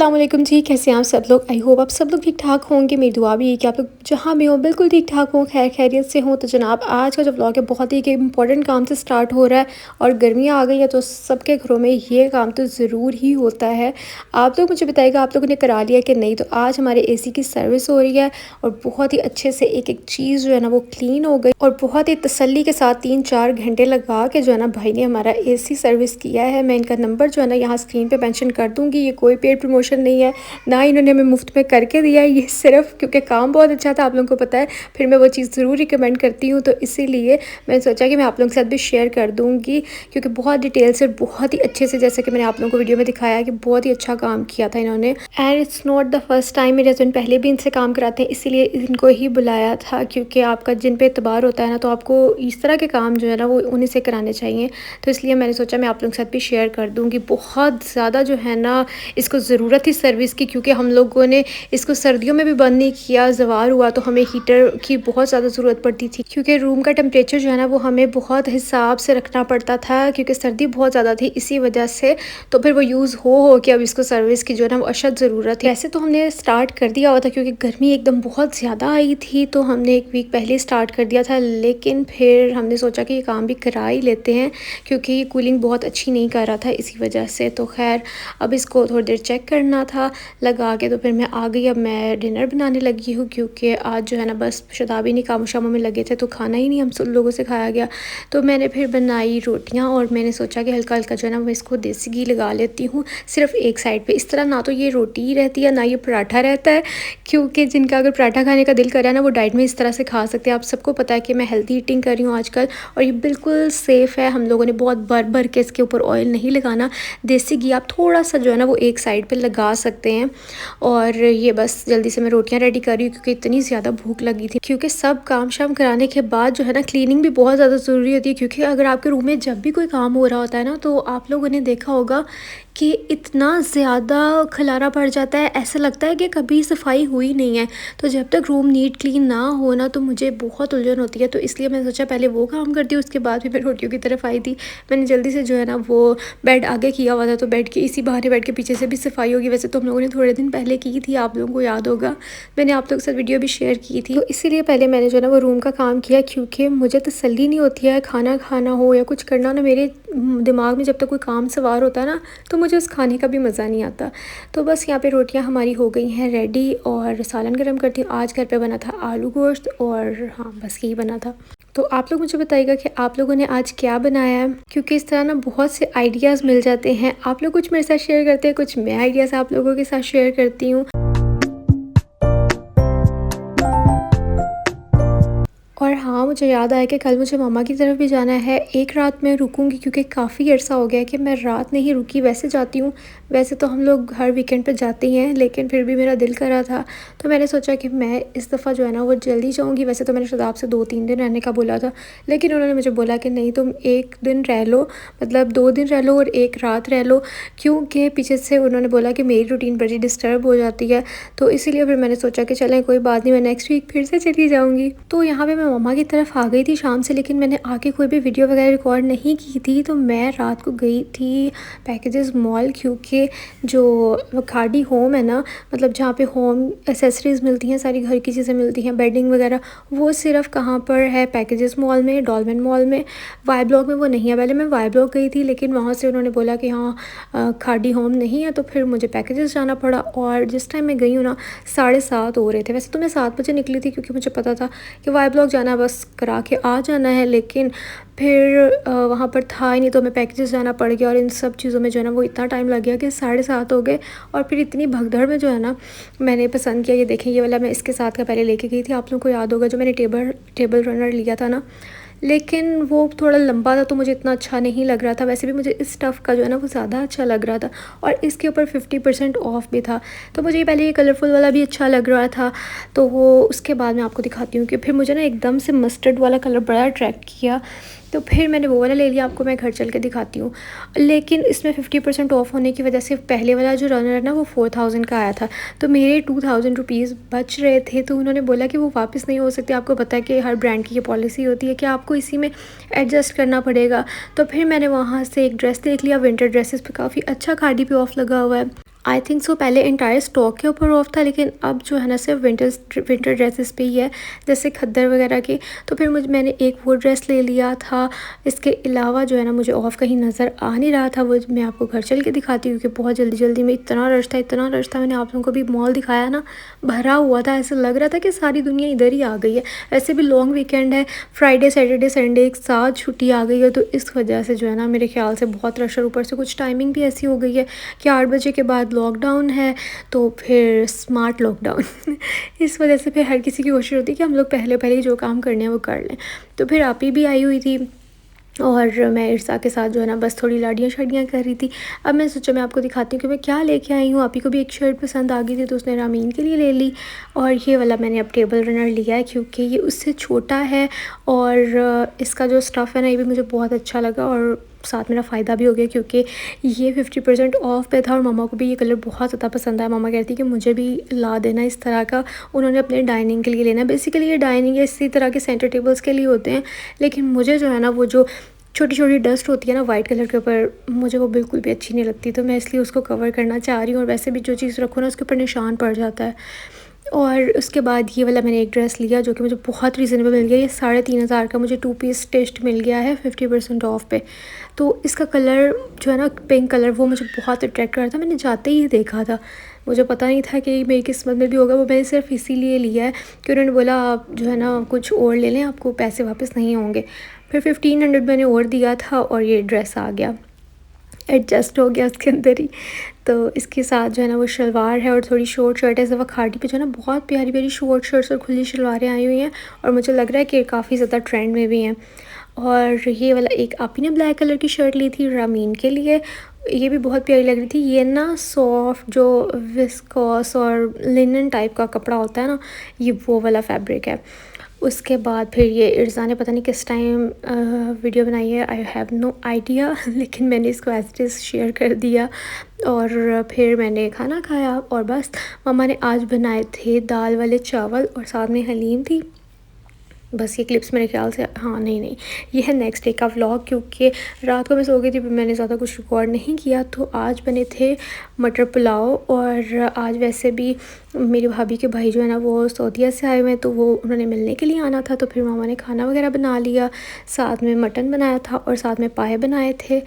अस्सलाम वालेकुम जी, कैसे हैं आप सब लोग। आई होप आप सब लोग ठीक ठाक होंगे। मेरी दुआ भी है कि आप लोग जहाँ भी हो बिल्कुल ठीक ठाक हो, खैर खैरियत से हो। तो जनाब आज का जो व्लॉग है बहुत ही एक इंपॉर्टेंट काम से स्टार्ट हो रहा है और गर्मियाँ आ गई हैं तो सबके घरों में ये काम तो ज़रूर ही होता है। आप लोग मुझे बताइएगा आप लोगों ने करा लिया कि नहीं। तो आज हमारे एसी की सर्विस हो रही है और बहुत ही अच्छे से एक एक चीज़ जो है ना वो क्लीन हो गई और बहुत ही तसल्ली के साथ 3-4 घंटे लगा के जो है ना भाई ने हमारा एसी सर्विस किया है। मैं इनका नंबर जो है ना यहाँ स्क्रीन पे मेंशन कर दूँगी। ये कोई पेड प्रमोशन नहीं है, ना इन्होंने हमें मुफ्त में करके दिया है, ये सिर्फ क्योंकि काम बहुत अच्छा था, आप लोगों को पता है, फिर मैं वो चीज़ ज़रूर रिकमेंड करती हूँ। तो इसीलिए मैंने सोचा कि मैं आप लोगों के साथ भी शेयर कर दूँगी क्योंकि बहुत डिटेल से बहुत ही अच्छे से, जैसे कि मैंने आप लोगों को वीडियो में दिखाया कि बहुत ही अच्छा काम किया था इन्होंने। And it's not the first time, मेरे हस्बैंड पहले भी इनसे काम कराते हैं, इसीलिए इनको ही बुलाया था क्योंकि आपका जिन पे एतबार होता है ना तो आपको इस तरह के काम जो है ना वो उन्हीं से कराने चाहिए। तो इसलिए मैंने सोचा मैं आप लोगों के साथ भी शेयर कर दूँगी। बहुत ज़्यादा जो है ना इसको ज़रूरत थी सर्विस की क्योंकि हम लोगों ने इसको सर्दियों में भी बंद नहीं किया, ज़वार हुआ तो हमें हीटर की बहुत ज़्यादा ज़रूरत पड़ती थी क्योंकि रूम का टेम्परेचर जो है ना वो हमें बहुत हिसाब से रखना पड़ता था क्योंकि सर्दी बहुत ज़्यादा थी इसी वजह से। तो फिर वो यूज़ हो के अब इसको सर्विस की जो है ना वो अशद ज़रूरत थी। ऐसे तो हमने स्टार्ट कर दिया हुआ था क्योंकि गर्मी एकदम बहुत ज़्यादा आई थी तो हमने एक वीक पहले स्टार्ट कर दिया था, लेकिन फिर हमने सोचा कि ये काम भी करा ही लेते हैं क्योंकि ये कूलिंग बहुत अच्छी नहीं कर रहा था इसी वजह से। तो खैर अब इसको थोड़ी देर चेक करना था लगा के, तो फिर मैं आ गई। अब मैं डिनर बनाने लगी हूँ क्योंकि आज जो है ना बस शदाबी नहीं कामों शामों में लगे थे तो खाना ही नहीं हम सब लोगों से खाया गया। तो मैंने फिर बनाई रोटियाँ और मैंने सोचा कि हल्का हल्का जो है ना मैं इसको देसी घी लगा लेती हूँ सिर्फ एक साइड पे। इस तरह ना तो ये रोटी ही रहती है ना ये पराठा रहता है क्योंकि जिनका अगर पराठा खाने का दिल करे ना वो डाइट में इस तरह से खा सकते हैं। आप सबको पता है कि मैं हेल्दी ईटिंग कर रही हूँ आजकल और ये बिल्कुल सेफ़ है। हम लोगों ने बहुत भर भर के इसके ऊपर ऑयल नहीं लगाना, देसी घी आप थोड़ा सा जो है ना वो एक साइड पे लगा सकते हैं। और ये बस जल्दी से मैं रोटियां रेडी कर रही हूँ क्योंकि इतनी ज़्यादा भूख लगी थी क्योंकि सब काम शाम कराने के बाद जो है ना क्लीनिंग भी बहुत ज़्यादा ज़रूरी होती है क्योंकि अगर आपके रूम में जब भी कोई काम हो रहा होता है ना तो आप लोगों ने देखा होगा कि इतना ज़्यादा खलारा पड़ जाता है, ऐसा लगता है कि कभी सफाई हुई नहीं है। तो जब तक रूम नीट क्लीन ना हो ना तो मुझे बहुत उलझन होती है। तो इसलिए मैंने सोचा पहले वो काम करती हूँ, उसके बाद फिर मैं रोटियों की तरफ आई थी। मैंने जल्दी से जो है ना वो बेड आगे किया हुआ था तो बेड के इसी बहाने बेड के पीछे से भी सफाई होगी। वैसे तो हम लोगों ने थोड़े दिन पहले की थी, आप लोगों को याद होगा, मैंने आप लोगों के साथ वीडियो भी शेयर की थी। तो इसीलिए पहले मैंने जो है ना वो रूम का काम किया क्योंकि मुझे तसल्ली नहीं होती है खाना खाना हो या कुछ करना ना, मेरे दिमाग में जब तक कोई काम सवार होता है ना तो मुझे उस खाने का भी मज़ा नहीं आता। तो बस यहाँ पे रोटियाँ हमारी हो गई हैं रेडी और सालन गर्म करती हूँ। आज घर पे बना था आलू गोश्त और हाँ बस यही बना था। तो आप लोग मुझे बताइएगा कि आप लोगों ने आज क्या बनाया है क्योंकि इस तरह ना बहुत से आइडियाज़ मिल जाते हैं। आप लोग कुछ मेरे साथ शेयर करते हैं, कुछ मैं आइडियाज़ आप लोगों के साथ शेयर करती हूँ। और हाँ, मुझे याद आया कि कल मुझे मामा की तरफ भी जाना है। एक रात मैं रुकूंगी क्योंकि काफ़ी अर्सा हो गया है कि मैं रात नहीं रुकी। वैसे जाती हूँ, वैसे तो हम लोग हर वीकेंड पे जाते ही हैं, लेकिन फिर भी मेरा दिल कर रहा था तो मैंने सोचा कि मैं इस दफ़ा जो है ना वो जल्दी जाऊँगी। वैसे तो मैंने शदाब से 2-3 दिन रहने का बोला था, लेकिन उन्होंने मुझे बोला कि नहीं तुम 1 दिन रह लो, मतलब 2 दिन रह लो और 1 रात रह लो, क्योंकि पीछे से उन्होंने बोला कि मेरी रूटीन बड़ी डिस्टर्ब हो जाती है। तो इसीलिए फिर मैंने सोचा कि चलें कोई बात नहीं, मैं नेक्स्ट वीक फिर से चली जाऊँगी। तो यहाँ पर मैं मम्मा की तरफ आ गई थी शाम से, लेकिन मैंने आके कोई भी वीडियो वगैरह रिकॉर्ड नहीं की थी। तो मैं रात को गई थी पैकेजेस मॉल क्योंकि जो खाड़ी होम है ना, मतलब जहाँ पे होम एसेसरीज़ मिलती हैं, सारी घर की चीज़ें मिलती हैं, बेडिंग वगैरह, वो सिर्फ कहाँ पर है पैकेजेस मॉल में, डॉल्मेन मॉल में। वाई ब्लॉक में वो नहीं है। पहले मैं वाई ब्लॉक गई थी लेकिन वहाँ से उन्होंने बोला कि हाँ खाड़ी होम नहीं है, तो फिर मुझे पैकेजेस जाना पड़ा। और जिस टाइम मैं गई हूँ ना 7:30 हो रहे थे। वैसे तो मैं 7 बजे निकली थी क्योंकि मुझे पता था कि वाई ब्लॉक जाना है, बस करा के आ जाना है, लेकिन फिर वहाँ पर था ही नहीं तो हमें पैकेजेस जाना पड़ गया और इन सब चीज़ों में जो है ना वो इतना टाइम लग गया कि 7:30 हो गए। और फिर इतनी भगदड़ में जो है ना मैंने पसंद किया, ये देखें ये वाला मैं इसके साथ का पहले लेके गई थी, आप लोगों को याद होगा जो मैंने टेबल रनर लिया था ना, लेकिन वो थोड़ा लंबा था तो मुझे इतना अच्छा नहीं लग रहा था। वैसे भी मुझे इस स्टफ़ का जो है ना वो ज़्यादा अच्छा लग रहा था और इसके ऊपर 50% ऑफ भी था, तो मुझे ये पहले ये कलरफुल वाला भी अच्छा लग रहा था। तो वो उसके बाद मैं आपको दिखाती हूँ कि फिर मुझे ना एकदम से मस्टर्ड वाला कलर बड़ा अट्रैक्ट किया, तो फिर मैंने वो वाला ले लिया। आपको मैं घर चल के दिखाती हूँ। लेकिन इसमें 50% ऑफ होने की वजह से पहले वाला जो रनर है ना वो 4000 का आया था, तो मेरे 2000 रुपीज़ बच रहे थे। तो उन्होंने बोला कि वो वापस नहीं हो सकते, आपको पता है कि हर ब्रांड की ये पॉलिसी होती है कि आपको इसी में एडजस्ट करना पड़ेगा। तो फिर मैंने वहाँ से एक ड्रेस देख लिया, विंटर ड्रेसेस पे काफ़ी अच्छा खाड़ी पे ऑफ़ लगा हुआ है। आई थिंक सो पहले एंटायर स्टॉक के ऊपर ऑफ था, लेकिन अब जो है ना सिर्फ विंटर ड्रेसेस पे ही है, जैसे खद्दर वगैरह के। तो फिर मैंने एक वो ड्रेस ले लिया था। इसके अलावा जो है ना मुझे ऑफ कहीं नज़र आ नहीं रहा था, वो मैं आपको घर चल के दिखाती हूँ कि बहुत जल्दी जल्दी में इतना रश था, इतना रश था। मैंने आप लोगों को भी मॉल दिखाया ना, भरा हुआ था, ऐसा लग रहा था कि सारी दुनिया इधर ही आ गई है। ऐसे भी लॉन्ग वीकेंड है, फ्राइडे सैटरडे संडे एक साथ छुट्टी आ गई है, तो इस वजह से जो है ना मेरे ख्याल से बहुत रश है। ऊपर से कुछ टाइमिंग भी ऐसी हो गई है कि 8 बजे के बाद लॉकडाउन है, तो फिर स्मार्ट लॉकडाउन इस वजह से फिर हर किसी की कोशिश होती है कि हम लोग पहले पहले ही जो काम करने हैं वो कर लें। तो फिर आप ही भी आई हुई थी और मैं इर्सा के साथ जो है ना बस थोड़ी लाड़ियाँ शाड़ियाँ कर रही थी। अब मैं सोचा मैं आपको दिखाती हूँ कि मैं क्या लेके आई हूँ। आप ही को भी एक शर्ट पसंद आ गई थी तो उसने रामीन के लिए ले ली, और ये वाला मैंने अब टेबल रनर लिया है क्योंकि ये उससे छोटा है और इसका जो स्टफ़ है ना ये भी मुझे बहुत अच्छा लगा, और साथ मेरा फ़ायदा भी हो गया क्योंकि ये 50% ऑफ पे था और मम्मा को भी ये कलर बहुत ज़्यादा पसंद आया। मम्मा कहती कि मुझे भी ला देना इस तरह का, उन्होंने अपने डाइनिंग के लिए लेना। बेसिकली ये डाइनिंग या इसी तरह के सेंटर टेबल्स के लिए होते हैं, लेकिन मुझे जो है ना वो जो छोटी छोटी डस्ट होती है ना वाइट कलर के ऊपर, मुझे वो बिल्कुल भी अच्छी नहीं लगती, तो मैं इसलिए उसको कवर करना चाह रही हूँ। और वैसे भी जो चीज़ रखो ना उसके ऊपर निशान पड़ जाता है। और उसके बाद ये वाला मैंने एक ड्रेस लिया जो कि मुझे बहुत रीज़नेबल मिल गया। ये 3,500 का मुझे 2 पीस टेस्ट मिल गया है 50% ऑफ पे। तो इसका कलर जो है ना पिंक कलर, वो मुझे बहुत अट्रैक्ट कर रहा था। मैंने जाते ही देखा था, मुझे पता नहीं था कि मेरी किस्मत में भी होगा। वो मैंने सिर्फ इसीलिए लिया है कि उन्होंने बोला आप जो है ना कुछ और ले लें, आपको पैसे वापस नहीं होंगे। फिर 1500 मैंने और दिया था और ये ड्रेस आ गया, एडजस्ट हो गया उसके अंदर ही। तो इसके साथ जो है ना वो शलवार है और थोड़ी शॉर्ट शर्ट है। इस दफ़ा खाड़ी पे जो है ना बहुत प्यारी प्यारी शॉर्ट शर्ट्स और खुली शलवारें आई हुई हैं, और मुझे लग रहा है कि काफ़ी ज़्यादा ट्रेंड में भी हैं। और ये वाला एक आप ही ने ब्लैक कलर की शर्ट ली थी रामीन के लिए, ये भी बहुत प्यारी लग रही थी। ये ना सॉफ्ट जो विस्कॉस और लिनन टाइप का कपड़ा होता है ना, ये वो वाला फैब्रिक है। उसके बाद फिर ये इर्ज़ा ने पता नहीं किस टाइम वीडियो बनाई है, आई हैव नो आइडिया लेकिन मैंने इसको एज इट इज़ शेयर कर दिया। और फिर मैंने खाना खाया और बस। मम्मा ने आज बनाए थे दाल वाले चावल और साथ में हलीम थी। बस ये क्लिप्स मेरे ख्याल से, हाँ नहीं ये है नेक्स्ट डे का व्लॉग, क्योंकि रात को मैं सो गई थी, मैंने ज़्यादा कुछ रिकॉर्ड नहीं किया। तो आज बने थे मटर पुलाव, और आज वैसे भी मेरी भाभी के भाई जो है ना वो सऊदीया से आए हुए हैं, तो वो उन्होंने मिलने के लिए आना था। तो फिर मामा ने खाना वगैरह बना लिया, साथ में मटन बनाया था और साथ में पाए बनाए थे।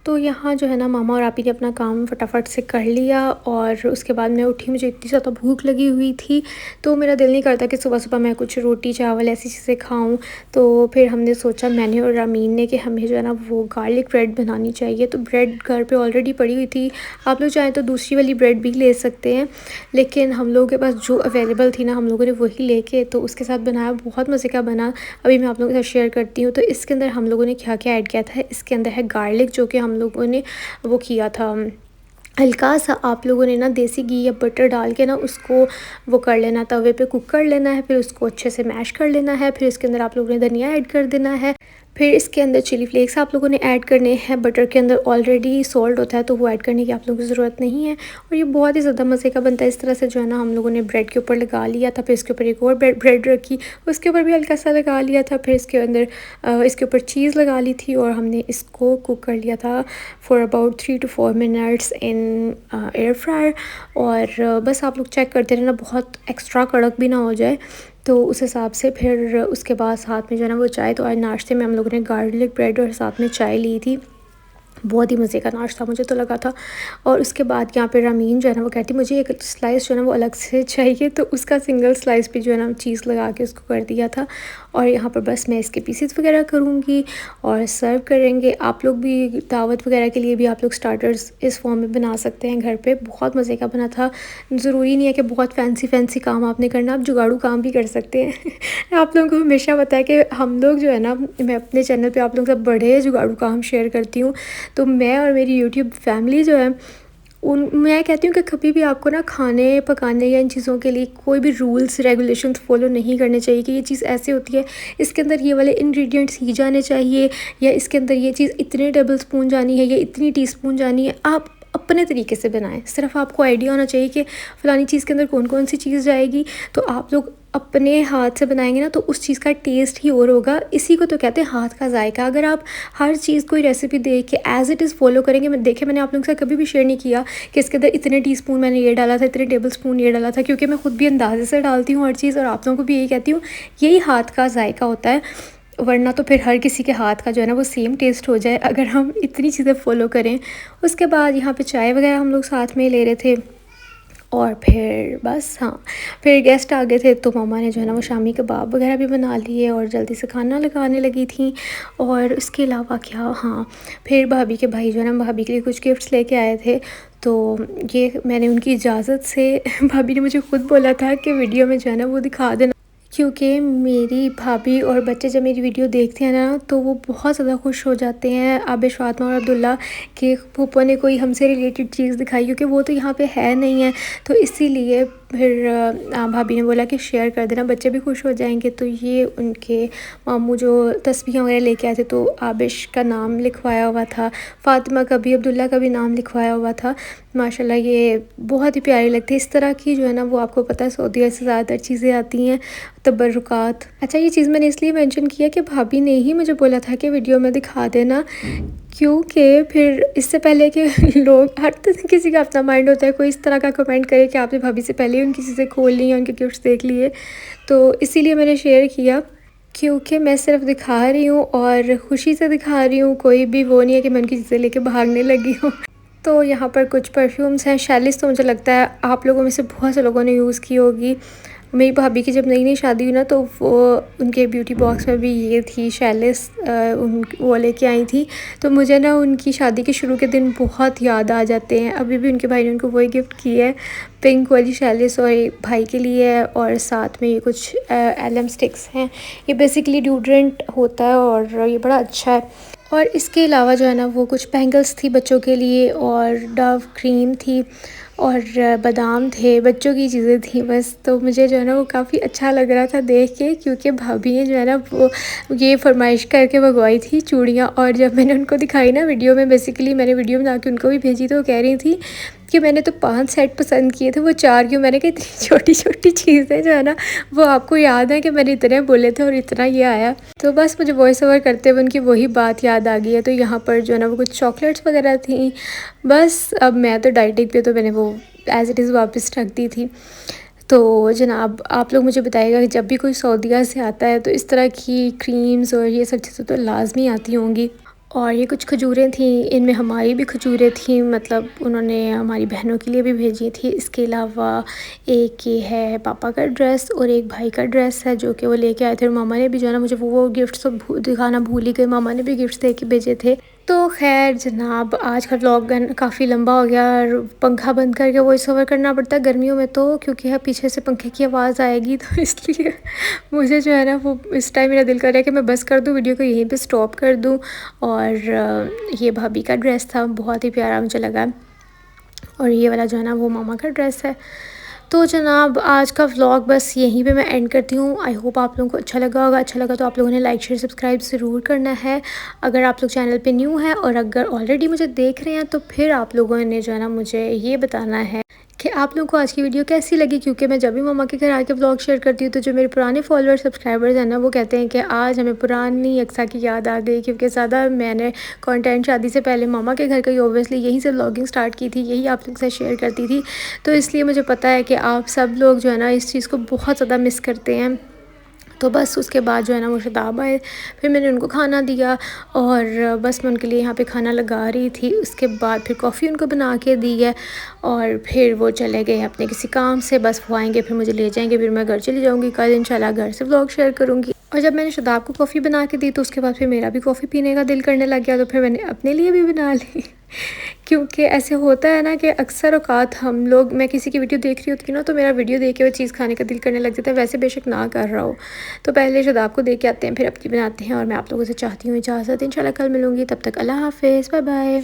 तो यहाँ जो है ना मामा और आपी ने अपना काम फटाफट से कर लिया, और उसके बाद मैं उठी, मुझे इतनी ज़्यादा भूख लगी हुई थी, तो मेरा दिल नहीं करता कि सुबह सुबह मैं कुछ रोटी चावल ऐसी चीज़ें खाऊं। तो फिर हमने सोचा, मैंने और रामीन ने, कि हमें जो है ना वो गार्लिक ब्रेड बनानी चाहिए। तो ब्रेड घर पे ऑलरेडी पड़ी हुई थी, आप लोग चाहें तो दूसरी वाली ब्रेड भी ले सकते हैं, लेकिन हम लोगों के पास जो अवेलेबल थी ना हम लोगों ने वही लेके तो उसके साथ बनाया, बहुत मज़े का बना। अभी मैं आप लोगों के साथ शेयर करती हूँ। तो इसके अंदर हम लोगों ने क्या क्या ऐड किया था, इसके अंदर है गार्लिक, जो कि हम लोगों ने वो किया था हल्का सा, आप लोगों ने ना देसी घी या बटर डाल के ना उसको वो कर लेना, तवे पे कुक कर लेना है, फिर उसको अच्छे से मैश कर लेना है। फिर इसके अंदर आप लोगों ने धनिया ऐड कर देना है, फिर इसके अंदर चिली फ्लेक्स आप लोगों ने ऐड करने हैं। बटर के अंदर ऑलरेडी सॉल्ट होता है तो वो ऐड करने की आप लोगों को ज़रूरत नहीं है, और ये बहुत ही ज़्यादा मज़े का बनता है। इस तरह से जो है ना हम लोगों ने ब्रेड के ऊपर लगा लिया था, फिर इसके ऊपर एक और ब्रेड रखी, उसके ऊपर भी हल्का सा लगा लिया था, फिर इसके अंदर इसके ऊपर चीज़ लगा ली थी, और हमने इसको कुक कर लिया था for about 3 to 4 minutes in air fryer. और बस आप लोग चेक करते रहना, बहुत एक्स्ट्रा कड़क भी ना हो जाए, तो उस हिसाब से। फिर उसके बाद साथ में जो है ना वो चाय, तो आज नाश्ते में हम लोगों ने गार्लिक ब्रेड और साथ में चाय ली थी। बहुत ही मज़े का नाश्ता मुझे तो लगा था। और उसके बाद यहाँ पे रामीन जो है ना वो कहती मुझे एक स्लाइस जो है ना वो अलग से चाहिए, तो उसका सिंगल स्लाइस भी जो है ना चीज़ लगा के उसको कर दिया था। और यहाँ पर बस मैं इसके पीसेस वगैरह करूँगी और सर्व करेंगे। आप लोग भी दावत वगैरह के लिए भी आप लोग स्टार्टर्स इस फॉर्म में बना सकते हैं घर पे, बहुत मज़े का बना था। ज़रूरी नहीं है कि बहुत फैंसी काम आपने करना, आप जुगाड़ू काम भी कर सकते हैं आप लोगों को हमेशा पता है कि हम लोग जो है ना, मैं अपने चैनल पे आप लोगों से बड़े जुगाड़ू काम शेयर करती हूँ। तो मैं और मेरी यूट्यूब फैमिली जो है मैं कहती हूँ कि कभी भी आपको ना खाने पकाने या इन चीज़ों के लिए कोई भी रूल्स रेगुलेशंस फॉलो नहीं करने चाहिए कि ये चीज़ ऐसे होती है, इसके अंदर ये वाले इंग्रेडिएंट्स ही जाने चाहिए, या इसके अंदर ये चीज़ इतने टेबल स्पून जानी है या इतनी टीस्पून जानी है। आप अपने तरीके से बनाएं, सिर्फ आपको आइडिया होना चाहिए कि फ़लानी चीज़ के अंदर कौन कौन सी चीज़ जाएगी। तो आप लोग अपने हाथ से बनाएंगे ना तो उस चीज़ का टेस्ट ही और होगा। इसी को तो कहते हैं हाथ का जायका। अगर आप हर चीज़ कोई रेसिपी देख के एज़ इट इज़ फॉलो करेंगे, मैंने आप लोगों के साथ कभी भी शेयर नहीं किया कि इसके अंदर इतने टीस्पून मैंने ये डाला था, इतने टेबल स्पून ये डाला था, क्योंकि मैं खुद भी अंदाजे से डालती हूँ हर चीज़ और आप लोगों को भी यही कहती हूँ, यही हाथ का जायका होता है। वरना तो फिर हर किसी के हाथ का जो है ना वो सेम टेस्ट हो जाए अगर हम इतनी चीज़ें फॉलो करें। उसके बाद यहाँ पे चाय वगैरह हम लोग साथ में ले रहे थे और फिर बस हाँ, फिर गेस्ट आ गए थे तो मम्मा ने जो है ना वो शामी कबाब वगैरह भी बना लिए और जल्दी से खाना लगाने लगी थी। और उसके अलावा क्या, हाँ, फिर भाभी के भाई जो है ना भाभी के लिए कुछ गिफ्ट्स लेके आए थे। तो ये मैंने उनकी इजाज़त से भाभी ने मुझे खुद बोला था कि वीडियो में जो है ना वो दिखा देना, क्योंकि मेरी भाभी और बच्चे जब मेरी वीडियो देखते हैं ना तो वो बहुत ज़्यादा खुश हो जाते हैं, आबिश, फातिमा और अब्दुल्ला, कि फूफा ने कोई हमसे रिलेटेड चीज़ दिखाई, क्योंकि वो तो यहाँ पे है नहीं है। तो इसीलिए फिर भाभी ने बोला कि शेयर कर देना, बच्चे भी खुश हो जाएंगे। तो ये उनके मामू जो तस्वीरें वगैरह लेके आए थे, तो आबिश का नाम लिखवाया हुआ था, फातिमा का भी, अब्दुल्ला का भी नाम लिखवाया हुआ था। माशाल्लाह ये बहुत ही प्यारी लगती है। इस तरह की जो है ना वो आपको पता है सऊदीया से ज़्यादातर चीज़ें आती हैं, तबर्रुकात। अच्छा, ये चीज़ मैंने इसलिए मेंशन किया कि भाभी ने ही मुझे बोला था कि वीडियो में दिखा देना, क्योंकि फिर इससे पहले कि लोग, हर किसी का अपना माइंड होता है, कोई इस तरह का कमेंट करे कि आपने भाभी से पहले ही उनकी चीज़ें खोल ली हैं, उनके गिफ्ट्स देख लिए। तो इसीलिए मैंने शेयर किया, क्योंकि मैं सिर्फ दिखा रही हूँ और ख़ुशी से दिखा रही हूँ, कोई भी वो नहीं है कि मैं उनकी चीज़ें लेके भागने लगी हूँ। तो यहाँ पर कुछ परफ्यूम्स हैं। शैलिस तो मुझे लगता है आप लोगों में से बहुत से लोगों ने यूज़ की होगी। मेरी भाभी की जब नई नई शादी हुई ना तो वो उनके ब्यूटी बॉक्स में भी ये थी शैलिस, उन वो लेके आई थी। तो मुझे ना उनकी शादी के शुरू के दिन बहुत याद आ जाते हैं। अभी भी उनके भाई ने उनको वही गिफ्ट की है, पिंक वाली शैलिस, और एक भाई के लिए है, और साथ में ये कुछ एलम स्टिक्स हैं। ये बेसिकली डिओड्रेंट होता है और ये बड़ा अच्छा है। और इसके अलावा जो है ना वो कुछ बैंगल्स थी बच्चों के लिए, और डव क्रीम थी, और बादाम थे, बच्चों की चीज़ें थी बस। तो मुझे जो है ना वो काफ़ी अच्छा लग रहा था देख के, क्योंकि भाभी ने जो है ना वो ये फरमाइश करके मंगवाई थी चूड़ियाँ। और जब मैंने उनको दिखाई ना वीडियो में, बेसिकली मैंने वीडियो बना के उनको भी भेजी, तो वो कह रही थी कि मैंने तो 5 सेट पसंद किए थे, वो 4 क्यों? मैंने कहा इतनी छोटी छोटी चीज़ें जो है ना वो आपको याद है कि मैंने इतने बोले थे और इतना ये आया। तो बस मुझे वॉइस ओवर करते हुए उनकी वही बात याद आ गई है। तो यहाँ पर जो है ना वो कुछ चॉकलेट्स वगैरह थी। बस अब मैं तो डाइटिंग पे, तो मैंने वो एज़ इट इज़ वापस रख दी थी। तो जनाब आप लोग मुझे बताइएगा कि जब भी कोई सऊदीया से आता है तो इस तरह की क्रीम्स और ये सब चीज़ें तो लाजमी आती होंगी। और ये कुछ खजूरें थी, इनमें हमारी भी खजूरें थी, मतलब उन्होंने हमारी बहनों के लिए भी भेजी थी। इसके अलावा एक ये है पापा का ड्रेस और एक भाई का ड्रेस है जो कि वो लेके आए थे। और मामा ने भी जो है ना मुझे वो गिफ्ट्स तो दिखाना भूल ही गई, मामा ने भी गिफ्ट्स दे के भेजे थे। तो खैर जनाब आज का व्लॉग काफ़ी लंबा हो गया और पंखा बंद करके वॉइस ओवर करना पड़ता है गर्मियों में, तो क्योंकि है पीछे से पंखे की आवाज़ आएगी, तो इसलिए मुझे जो है ना वो इस टाइम मेरा दिल कर रहा है कि मैं बस कर दूँ वीडियो को, यहीं पे स्टॉप कर दूँ। और ये भाभी का ड्रेस था, बहुत ही प्यारा मुझे लगा। और ये वाला जो है ना वो मामा का ड्रेस है। तो जनाब आज का व्लॉग बस यहीं पे मैं एंड करती हूँ। आई होप आप लोगों को अच्छा लगा होगा। अच्छा लगा तो आप लोगों ने लाइक शेयर सब्सक्राइब ज़रूर करना है अगर आप लोग चैनल पे न्यू हैं। और अगर ऑलरेडी मुझे देख रहे हैं तो फिर आप लोगों ने जो है ना मुझे ये बताना है कि आप लोगों को आज की वीडियो कैसी लगी, क्योंकि मैं जब भी मम्मा के घर आके व्लॉग शेयर करती हूँ तो जो मेरे पुराने फॉलोअर सब्सक्राइबर्स हैं ना वो कहते हैं कि आज हमें पुरानी अक्सा की याद आ गई, क्योंकि ज़्यादा मैंने कंटेंट शादी से पहले मामा के घर का ही ओबियसली यहीं से व्लॉगिंग स्टार्ट की थी, यही आप लोग से शेयर करती थी। तो इसलिए मुझे पता है कि आप सब लोग जो है ना इस चीज़ को बहुत ज़्यादा मिस करते हैं। तो बस उसके बाद जो है ना वो शताब आए, फिर मैंने उनको खाना दिया और बस मैं उनके लिए यहाँ पे खाना लगा रही थी। उसके बाद फिर कॉफ़ी उनको बना के दी है और फिर वो चले गए अपने किसी काम से। बस वो आएंगे फिर मुझे ले जाएंगे, फिर मैं घर चली जाऊँगी। कल इंशाल्लाह घर से व्लॉग शेयर करूँगी। और जब मैंने शताब को कॉफ़ी बना के दी तो उसके बाद फिर मेरा भी कॉफ़ी पीने का दिल करने लग गया, तो फिर मैंने अपने लिए भी बना ली। क्योंकि ऐसे होता है ना कि अक्सर औकात हम लोग, मैं किसी की वीडियो देख रही होती हूँ ना तो मेरा वीडियो देख के वो चीज़ खाने का दिल करने लग जाता है, वैसे बेशक ना कर रहा हो। तो पहले शताब को दे के आते हैं फिर अपनी बनाते हैं। और मैं आप लोगों से चाहती हूँ इजाज़त, इंशाल्लाह कल मिलूँगी, तब तक अल्लाह हाफ़िज़, बाय बाय।